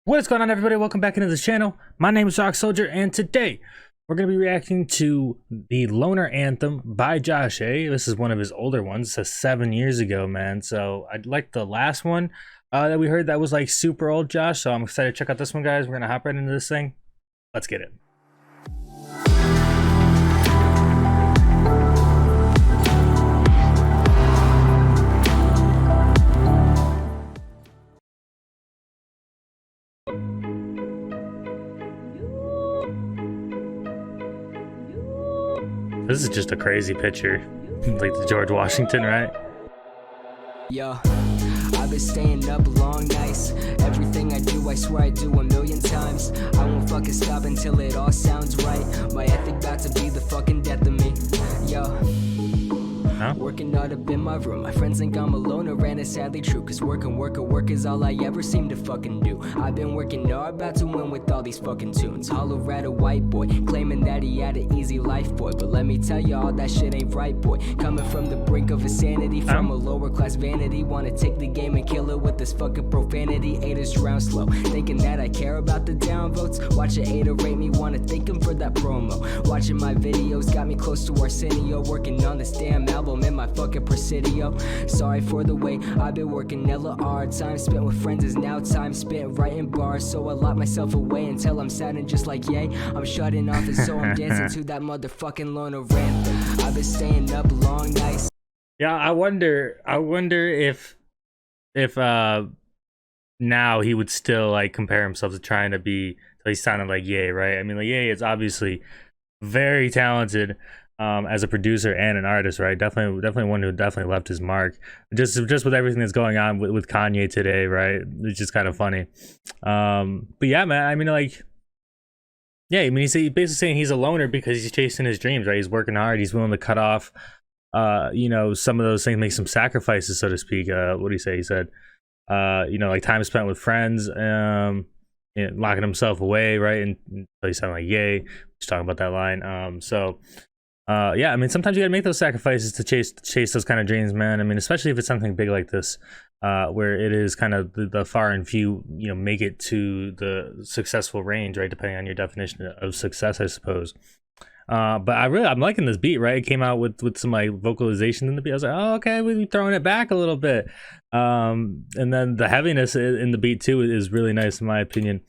What is going on, everybody? Welcome back into this channel. My name is Rock Soldier, and today we're going to be reacting to the Loner Anthem by Josh A. This is one of his older ones. It says 7 years ago, man. So I'd like the last one that we heard that was like super old, Josh. So I'm excited to check out this one, guys. We're going to hop right into this thing. Let's get it. This is just a crazy picture. Like the George Washington, right? Yo, I've been staying up long nights. Everything I do, I swear I do 1,000,000 times. I won't fucking stop until it all sounds right. My ethic about to be the fucking death of me. Yo. Working out up in my room. My friends think I'm a loner, and it's sadly true. Cause work is all I ever seem to fucking do. I've been working hard, about to win with all these fucking tunes. Hollow rat, a white boy, claiming that he had an easy life, boy. But let me tell y'all, that shit ain't right, boy. Coming from the brink of insanity, from a lower class vanity. Wanna take the game and kill it with this fucking profanity. Haters drown slow, thinking that I care about the downvotes. Watch a hater rate me, wanna thank him for that promo. Watching my videos got me close to Arsenio. Working on this damn album in my fucking Presidio. Sorry for the way I've been working hella hard. Time spent with friends is now time spent writing bars. So I lock myself away until I'm sad and just like yay, I'm shutting off, and so I'm dancing to that motherfucking Loner Anthem. I've been staying up long nights. Yeah, I wonder if now he would still like compare himself to trying to be, so he sounded like Ye, right? I mean, like Ye is obviously very talented as a producer and an artist, right? Definitely one who definitely left his mark. Just with everything that's going on with Kanye today, right? It's just kind of funny. But yeah, man. I mean, like, yeah. I mean, he's basically saying he's a loner because he's chasing his dreams, right? He's working hard. He's willing to cut off, you know, some of those things, make some sacrifices, so to speak. What did he say? He said, you know, like time spent with friends, you know, locking himself away, right? And he sounded like Ye. Just talking about that line. Yeah, I mean, sometimes you gotta make those sacrifices to chase those kind of dreams, man. I mean, especially if it's something big like this, where it is kind of the far and few, you know, make it to the successful range, right? Depending on your definition of success, I suppose. But I'm liking this beat, right? It came out with some like vocalization in the beat. I was like, oh, okay, we're throwing it back a little bit. And then the heaviness in the beat too is really nice in my opinion.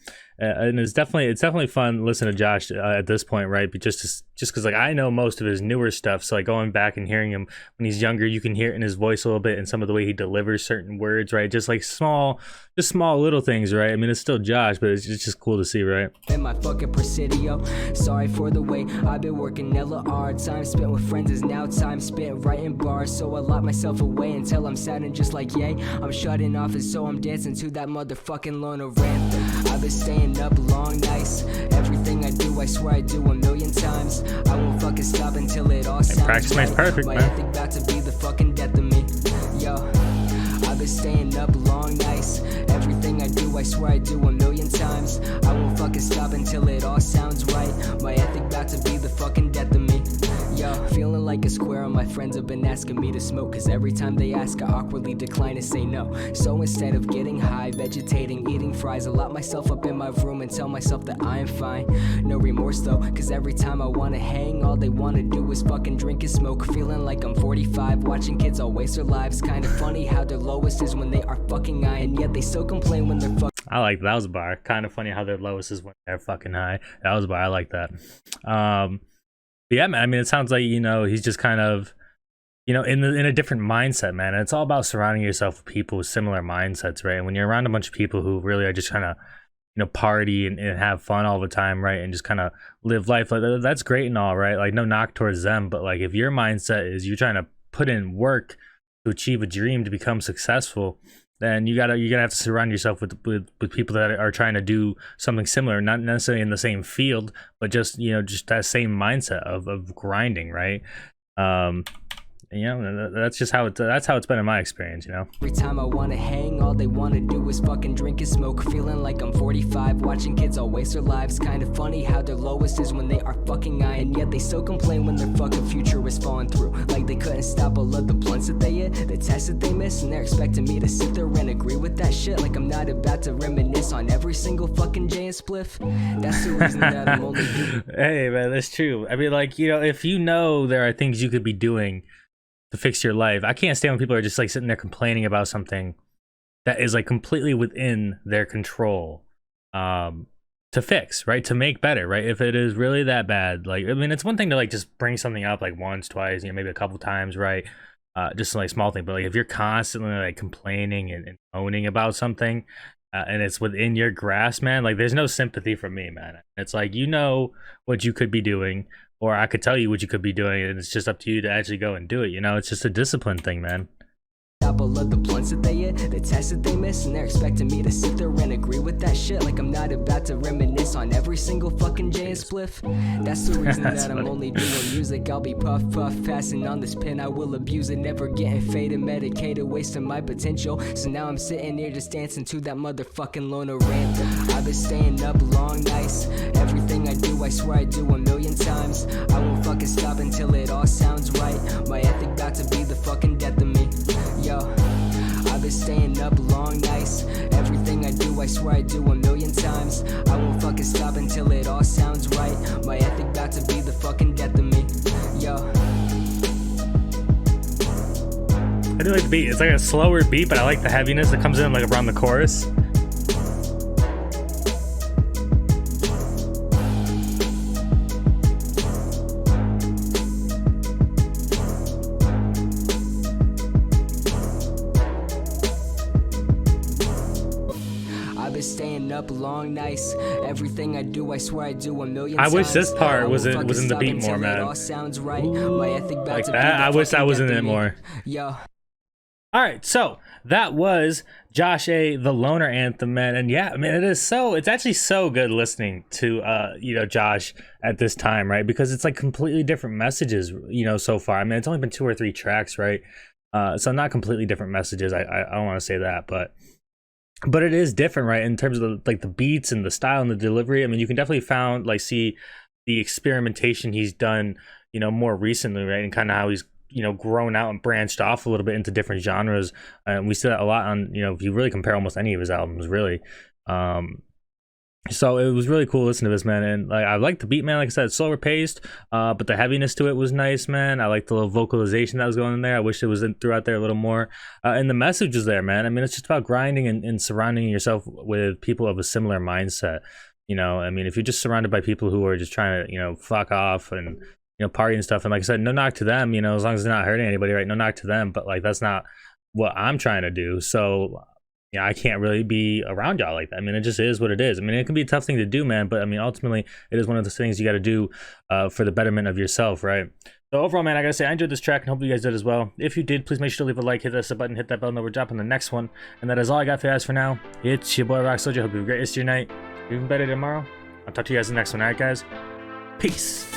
And it's definitely fun listening to Josh at this point, right? But just because like I know most of his newer stuff, so like going back and hearing him when he's younger, you can hear it in his voice a little bit and some of the way he delivers certain words, right? Just like small little things, right? I mean, it's still Josh, but it's just cool to see, right? In my fucking Presidio. Sorry for the way I've been working hella hard. Time spent with friends is now time spent writing bars. So I lock myself away until I'm sad and just like yay, I'm shutting off, and so I'm dancing to that motherfucking Loner Anthem. I've been staying up long nights. Everything I do, I swear I do 1,000,000 times. I won't fucking stop until it all sounds practice makes perfect, my man. ethic about to be the fucking death of me. Yo, I've been staying up long nights. Everything I do, I swear I do 1,000,000 times. I won't fucking stop until it all sounds right. My ethic about to be the fucking death of me. Yo, feeling like a square, and my friends have been asking me to smoke. Cause every time they ask, I awkwardly decline and say no. So instead of getting high, vegetating, eating fries, I lock myself up in my room and tell myself that I am fine. No remorse though, cause every time I wanna hang, all they wanna do is fucking drink and smoke. Feeling like I'm 45, watching kids all waste their lives. Kinda funny how their lowest is when they are fucking high, and yet they still complain when they're fucking. I like that was a bar. Kind of funny how their lowest is when they're fucking high. That was a bar. I like that. But yeah, man, I mean, it sounds like, you know, he's just kind of, you know, in a different mindset, man. And it's all about surrounding yourself with people with similar mindsets, right? And when you're around a bunch of people who really are just trying to, you know, party and have fun all the time, right? And just kind of live life, like that's great and all, right? Like no knock towards them, but like if your mindset is you're trying to put in work to achieve a dream, to become successful, then you're gonna have to surround yourself with people that are trying to do something similar, not necessarily in the same field, but just, you know, just that same mindset of grinding, right? you know, that's just how it's been in my experience, you know. Every time I wanna hang, all they wanna do is fucking drink and smoke. Feeling like I'm 45, watching kids all waste their lives. Kinda funny how their lowest is when they are fucking high, and yet they still complain when their fucking future is falling through. Like they couldn't stop all of the blunts that they hit, the tests that they miss, and they're expecting me to sit there and agree with that shit. Like I'm not about to reminisce on every single fucking J and spliff. That's the reason that I'm only doing. Hey man, that's true. I mean, like, you know, if you know there are things you could be doing to fix your life, I can't stand when people are just like sitting there complaining about something that is like completely within their control to fix, right? To make better, right? If it is really that bad, like, I mean, it's one thing to like just bring something up like once, twice, you know, maybe a couple times, right? Just like small thing, but like if you're constantly like complaining and moaning about something, and it's within your grasp, man, like there's no sympathy from me, man. It's like, you know what you could be doing, or I could tell you what you could be doing, and it's just up to you to actually go and do it. You know, it's just a discipline thing, man. All of the blunts that they hit, the tests that they miss, and they're expecting me to sit there and agree with that shit. Like I'm not about to reminisce on every single fucking J and spliff. That's the reason that I'm only doing music. I'll be puff passing on this pen, I will abuse it, never getting faded, medicated, wasting my potential. So now I'm sitting here just dancing to that motherfucking loner anthem. I've been staying up long nights, everything I do I swear I do 1,000,000 times. I won't fucking stop until it all sounds right. My ethic about to be the fucking death of me. Yo, I've been staying up long nights, everything I do I swear I do 1,000,000 times. I won't fucking stop until it all sounds right. My ethic about to be the fucking death of me. Yo, I do like the beat. It's like a slower beat, but I like the heaviness that comes in like around the chorus. staying up long nights. Everything I do, I swear I do 1,000,000 times. I wish this part was in the beat more, man. All sounds right. My ethic like that. I wish that was in it more. Yo. All right, so that was Josh A, the Loner Anthem, man. And yeah, I mean, it's actually so good listening to Josh at this time, right? Because it's like completely different messages, so far. I mean, it's only been 2 or 3 tracks, right? So not completely different messages. I don't want to say that, but it is different, right? In terms of the beats and the style and the delivery. I mean, you can definitely see the experimentation he's done, more recently, right? And kind of how he's grown out and branched off a little bit into different genres. And we see that a lot on, if you really compare almost any of his albums, really. So it was really cool listening to this, man. And I like the beat, man. Like I said, it's slower paced, but the heaviness to it was nice, man. I like the little vocalization that was going in there. I wish it was throughout there a little more. And the message was there, man. I mean, it's just about grinding and surrounding yourself with people of a similar mindset. I mean, if you're just surrounded by people who are just trying to, fuck off and, party and stuff. And like I said, no knock to them, as long as they're not hurting anybody, right? No knock to them. But that's not what I'm trying to do. So, I can't really be around y'all like that. I mean, it just is what it is. I mean, it can be a tough thing to do, man. But I mean, ultimately, it is one of those things you got to do for the betterment of yourself, right? So overall, man, I got to say, I enjoyed this track and hope you guys did as well. If you did, please make sure to leave a like, hit that sub button, hit that bell, and we're dropping the next one. And that is all I got for you guys for now. It's your boy, Rock Soldier. Hope you have a great rest of your night. Even better tomorrow. I'll talk to you guys in the next one. All right, guys? Peace.